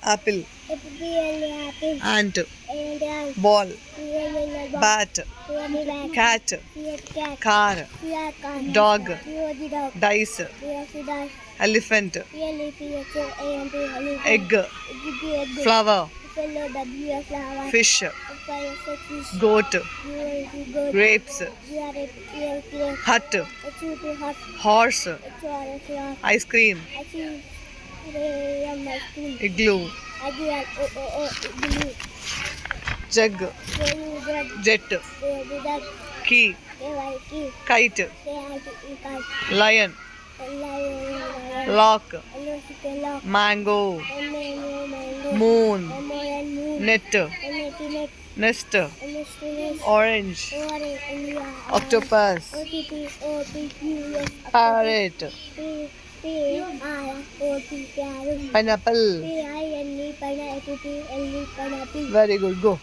apple, apple, ant, and ball, bat, cat, cat, car, dog, dog, dice, dice, elephant, elephant, egg, egg, flower, flower, fish, fish, goat, goat, grapes, hut, hot, horse, ice cream, igloo, blue, jug, jet, key, kite, lion, lock, mango, moon, net, nest, orange, octopus, parrot, pineapple. pineapple. Very good. Go.